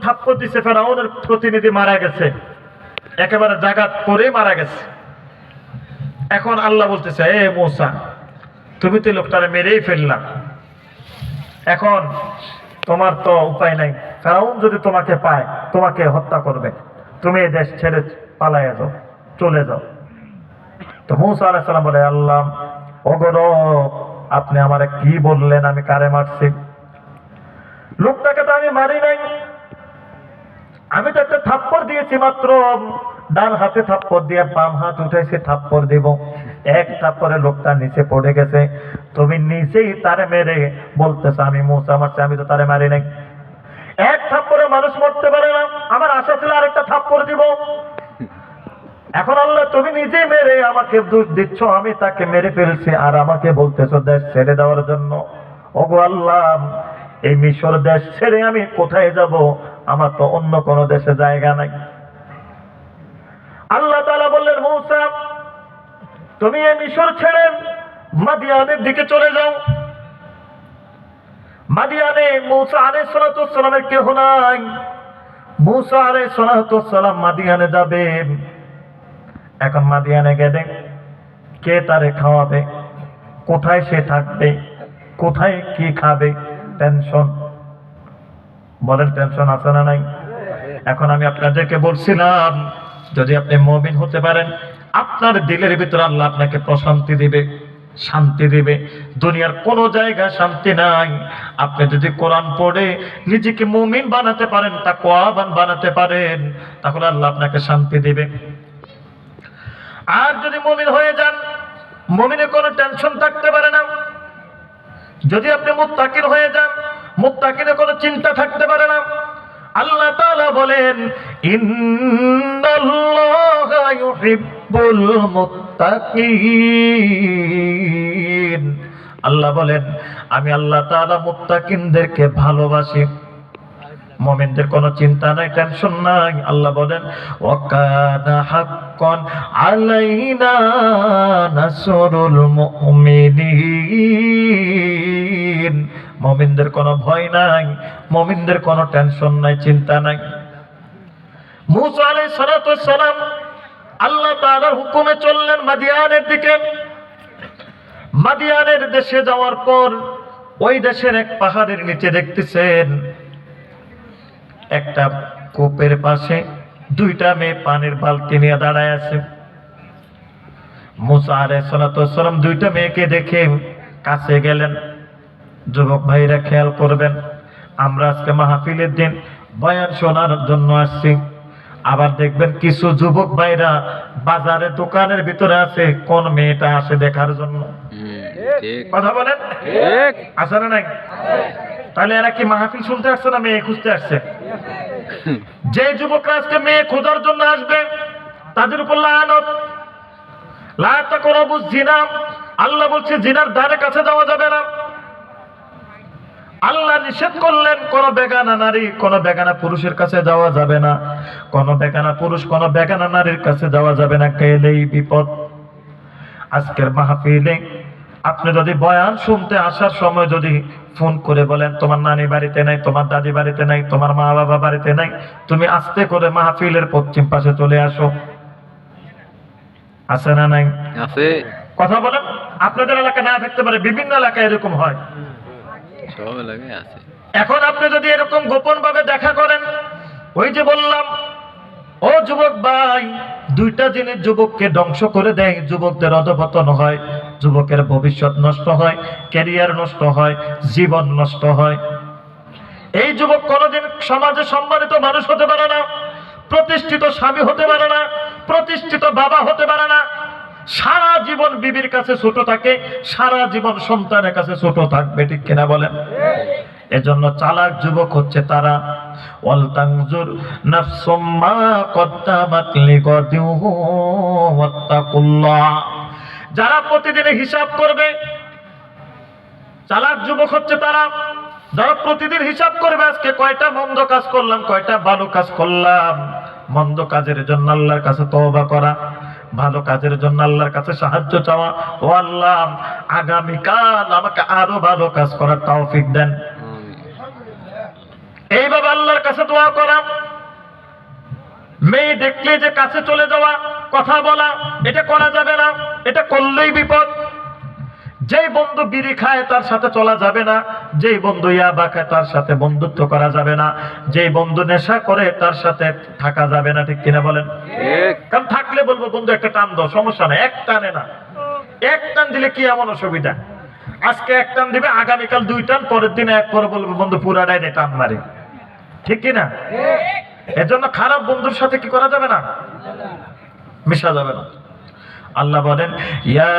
থাপ্পড় দিছে, ফেরাউনের প্রতিনিধি মারা গেছে, একেবারে জাগাত পরে মারা গেছে। এখন আল্লাহ বলতেছে, এ মূসা, তুমি তো লোকটারে মেরেই ফেললা, এখন তোমার তো উপায় নাই, ফেরাউন যদি তোমাকে পায় তোমাকে হত্যা করবে, তুমি এই দেশ ছেড়ে পালাইয়া যাও, চলে যাও। তো মূসা আলাইহিস সালাম বলে, আল্লাহ ওগো রব, আপনি আমারে কি বললেন, আমি কারে মারছি? লোকটাকে তো আমি মারি নাই, আমি তো একটা থাপ্পড় দিয়েছি মাত্র, ডান হাতে থাপ্পড় দিয়ে বাম হাত উঠেছে থাপ্পড় দিব, এক থাপ্পড়ে লোকটা নিচে পড়ে গেছে, তুমি নিজেই তারে মেরে বলতেছো আমি মূসা মারছি, আমি তো তারে মারি নাই। এক থাপ্পড়ে মানুষ মরতে পারে না, আমার আশা ছিল আরেকটা থাপ্পড় দিব। এখন আল্লাহ তুমি নিজেই মেরে আমাকে দোষ দিচ্ছ, আমি তাকে মেরে ফেলছি, আর আমাকে বলতেছো দেশ ছেড়ে দেওয়ার জন্য। ওগো আল্লাহ, এই মিশর দেশ ছেড়ে আমি কোথায় যাব? আমার তো অন্য কোনো দেশে জায়গা নাই। আল্লাহ তাআলা বললেন, মূসা তুমি এই মিশর ছেড়ে মাদিয়ানের দিকে চলে যাও। মাদিয়ানে মূসা আলাইহিস সালামের কেহ নাই। মূসা আলাইহিস সালাম মাদিয়ানে যাবে। এখন মাদিয়ানে গেলে কে তারে খাওয়াবে, কোথায় সে থাকবে, কোথায় কি খাবে, টেনশন। বলেন টেনশন আছে না নাই? এখন আমি আপনাদেরকে বলছিলাম, যদি আপনি মুমিন হতে পারেন, আপনার দিলের ভিতরে আল্লাহ আপনাকে প্রশান্তি দিবে, শান্তি দিবে। দুনিয়ার কোনো জায়গায় শান্তি নাই। আপনি যদি কোরআন পড়ে নিজেকে মুমিন বানাতে পারেন, তাকওয়াবান বানাতে পারেন, তাহলে আল্লাহ আপনাকে শান্তি দিবে। আর যদি মুমিন হয়ে যান, মুমিনের কোনো টেনশন থাকতে পারে না। যদি আপনি মুত্তাকিন হয়ে যান, মুত্তাকিনের কোনো চিন্তা থাকতে পারে না। আল্লাহ তাআলা বলেন, ইন্নাল্লাহা ইউহিব্বুল মুত্তাকিন। আল্লাহ বলেন, আমি আল্লাহ তাআলা মুত্তাকিনদেরকে ভালোবাসি। মুমিনদের কোনো চিন্তা নাই, টেনশন নাই। আল্লাহ বলেন, ওয়া কানা হাক্কান আলাইনা নাসরুল মুমিনিন। মুমিনদের কোনো ভয় নাই, মুমিনদের কোনো টেনশন নাই, চিন্তা নাই। মূসা আলাইহিস সালাম আল্লাহ তাআলার হুকুমে চললেন মাদিয়ানের দিকে। মাদিয়ানের দেশে যাওয়ার পর ওই দেশের এক পাহাড়ের নিচে দেখতেছেন একটা কূপের পাশে দুইটা মেয়ে পানির বালতি নিয়ে দাঁড়ায় আছে। মূসা আলাইহিস সালাম দুইটা মেয়েকে দেখে কাছে গেলেন। যুবক ভাইরা খেয়াল করবেন, আমরা আজকে মাহফিলের দিন বয়ান শোনার জন্য আসছি। আবার দেখবেন কিছু যুবক ভাইরা বাজারে দোকানের ভিতরে আছে কোন মেয়েটা আসে দেখার জন্য। কথা বলেন, আছে না নাই? তাহলে এরা কি মাহফিল শুনতে আসছে না মেয়ে খুঁজতে আসছে? যে যুবকরা আজকে মেয়ে খোঁজার জন্য আসবে তাদের উপর লানত। লা তাকরাবুজ জিনা, আল্লাহ বলছে জিনার ধারে কাছে যাওয়া যাবে না। আল্লাহ নিষেধ করলেন কোন বেগানা নারী, কোন বেগানা পুরুষের কাছে যাওয়া যাবে না। কোন বেগানা পুরুষ, কোন বেগানা নারীর কাছে যাওয়া যাবে না, গেলেই বিপদ। আজকের মাহফিলে আপনি যদি বয়ান শুনতে আসার সময় যদি ফোন করে বলেন তোমার নানি বাড়িতে নাই, তোমার দাদি বাড়িতে নাই, তোমার মা বাবা বাড়িতে নাই, তুমি আস্তে করে মাহফিলের পশ্চিম পাশে চলে আসো। আছে না নাই? আছে। কথা বলেন। আপনাদের এলাকা না থাকতে পারে, বিভিন্ন এলাকায় এরকম হয়। সব এলাকায় আছে। এখন আপনি যদি এরকম গোপন ভাবে দেখা করেন, ওই যে বললাম, ও যুবক ভাই, দুইটা জিনিস যুবককে ধ্বংস করে দেয়, যুবকদের অধঃপতন হয়, যুবকের ভবিষ্যৎ নষ্ট হয়, ক্যারিয়ার নষ্ট হয়, জীবন নষ্ট হয়। এই যুবক কোনোদিন সমাজে সম্মানিত মানুষ হতে পারে না, প্রতিষ্ঠিত স্বামী হতে পারে না, প্রতিষ্ঠিত বাবা হতে পারে না। সারা জীবন বিবির কাছে ছোট থাকে, সারা জীবন সন্তানের কাছে ছোট থাকবে, ঠিক কিনা বলেন? এজন্য চালাক যুবক হচ্ছে তারা, ওয়াল তানজুর নাফসুম মা কদ্দামাত লিগাদিন ওয়াত্তাকুল্লাহ। যারা প্রতিদিন হিসাব করবে, চালাক যুবক হচ্ছে তারা যারা প্রতিদিন হিসাব করবে, আজকে কয়টা মন্দ কাজ করলাম, কয়টা ভালো কাজ করলাম। মন্দ কাজের জন্য আল্লাহর কাছে তওবা করা, ভালো কাজের জন্য আল্লাহর কাছে সাহায্য চাওয়া। ও আল্লাহ, আগামীকাল আমাকে আরো ভালো কাজ করার তৌফিক দেন। এইভাবে আল্লাহর কাছে দোয়া করা, মেয়ে দেখলে যে কাছে চলে যাওয়া, কথা বলা, এটা করা যাবে না, এটা করলেই বিপদ। যেই বন্ধু বিড়ি খায় তার সাথে চলা যাবে না, যেই বন্ধু ইয়াবা খায় তার সাথে বন্ধুত্ব করা যাবে না, যেই বন্ধু নেশা করে তার সাথে থাকা যাবে না, ঠিক কিনা বলেন? ঠিক। কারণ থাকলে বলবো বন্ধু একটা টান দাও, সমস্যা নাই, এক টানে না, এক টান দিলে কি এমন অসুবিধা? আজকে এক টান দিবে, আগামীকাল 2 টান, পরের দিন এক, পরে বলবো বন্ধু পুরাটাই নে টান মারি, ঠিক কিনা? এজন্য খারাপ বন্ধুর সাথে কি করা যাবে না, মিশা যাবে না। আল্লাহ বলেন ইয়া